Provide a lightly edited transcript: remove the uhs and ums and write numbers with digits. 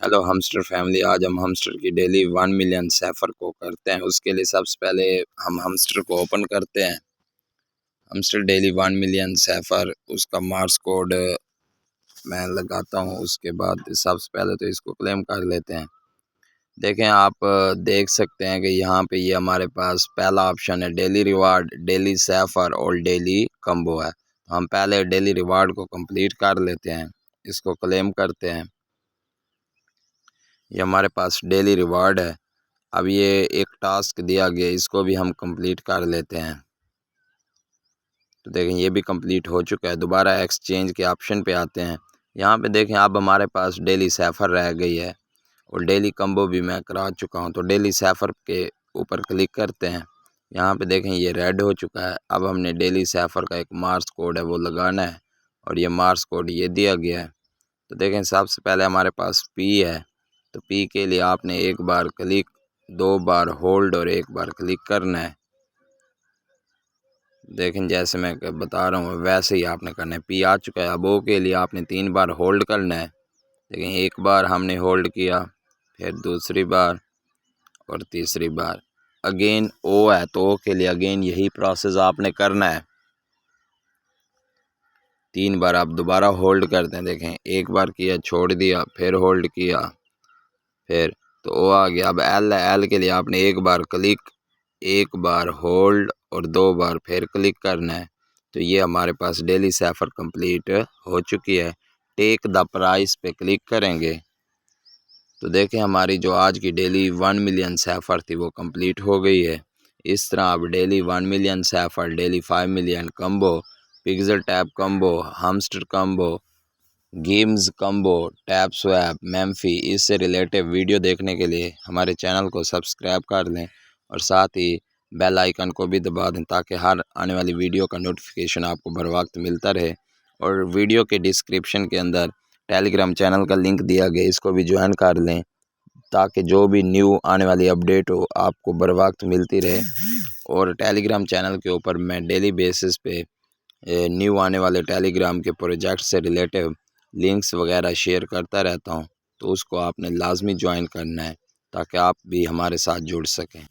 Hello हमस्टर family, आज हम हमस्टर की डेली 1 मिलियन सैफर को करते हैं। उसके लिए सबसे पहले हम हमस्टर को ओपन करते हैं। हमस्टर डेली 1 मिलियन सैफर, उसका मार्स कोड मैं लगाता हूँ। उसके बाद सबसे पहले तो इसको क्लेम कर लेते हैं। देखें, आप देख सकते हैं कि यहाँ पे ये हमारे पास पहला ऑप्शन है डेली रिवार्ड, डेली सैफर और डेली कम्बो है। हम पहले डेली रिवार्ड को कंप्लीट कर लेते हैं, इसको क्लेम करते हैं। ये हमारे पास डेली रिवार्ड है। अब ये एक टास्क दिया गया, इसको भी हम कंप्लीट कर लेते हैं। तो देखें, ये भी कंप्लीट हो चुका है। दोबारा एक्सचेंज के ऑप्शन पे आते हैं। यहाँ पे देखें, अब हमारे पास डेली सैफर रह गई है और डेली कम्बो भी मैं करा चुका हूँ। तो डेली सैफर के ऊपर क्लिक करते हैं। यहाँ पे देखें, ये रेड हो चुका है। अब हमने डेली सैफर का एक मार्स कोड है वो लगाना है और ये मार्स कोड ये दिया गया है। तो देखें, सबसे पहले हमारे पास पी है। तो पी के लिए आपने एक बार क्लिक, 2 बार होल्ड और 1 बार क्लिक करना है। देखें, जैसे मैं बता रहा हूँ वैसे ही आपने करना है। पी आ चुका है। अब ओ के लिए आपने 3 बार होल्ड करना है। देखें, एक बार हमने होल्ड किया, फिर दूसरी बार और तीसरी बार। अगेन ओ है तो ओ के लिए अगेन यही प्रोसेस आपने करना है। 3 बार आप दोबारा होल्ड करते हैं। देखें, एक बार किया, छोड़ दिया, फिर होल्ड किया, फिर तो ओ आ गया। अब एल है, एल के लिए आपने एक बार क्लिक, 1 बार होल्ड और 2 बार फिर क्लिक करना है। तो ये हमारे पास डेली सैफर कंप्लीट हो चुकी है। टेक द प्राइस पे क्लिक करेंगे तो देखें, हमारी जो आज की डेली 1 मिलियन सैफर थी वो कंप्लीट हो गई है। इस तरह आप daily 1 million cipher, daily 5 million combo, pixel tap combo, hamster combo, games combo, tap swap, Memefi, इससे रिलेटेड वीडियो देखने के लिए हमारे चैनल को सब्सक्राइब कर लें और साथ ही बेल आइकन को भी दबा दें ताकि हर आने वाली वीडियो का नोटिफिकेशन आपको बर वक्त मिलता रहे। और वीडियो के डिस्क्रिप्शन के अंदर टेलीग्राम चैनल का लिंक दिया गया, इसको भी ज्वाइन कर लें ताकि जो भी न्यू आने वाली अपडेट हो आपको बर वक्त मिलती रहे। और टेलीग्राम चैनल के ऊपर मैं डेली बेसिस पे न्यू आने वाले टेलीग्राम के प्रोजेक्ट से रिलेटेड लिंक्स वगैरह शेयर करता रहता हूं। तो उसको आपने लाजमी ज्वाइन करना है ताकि आप भी हमारे साथ जुड़ सकें।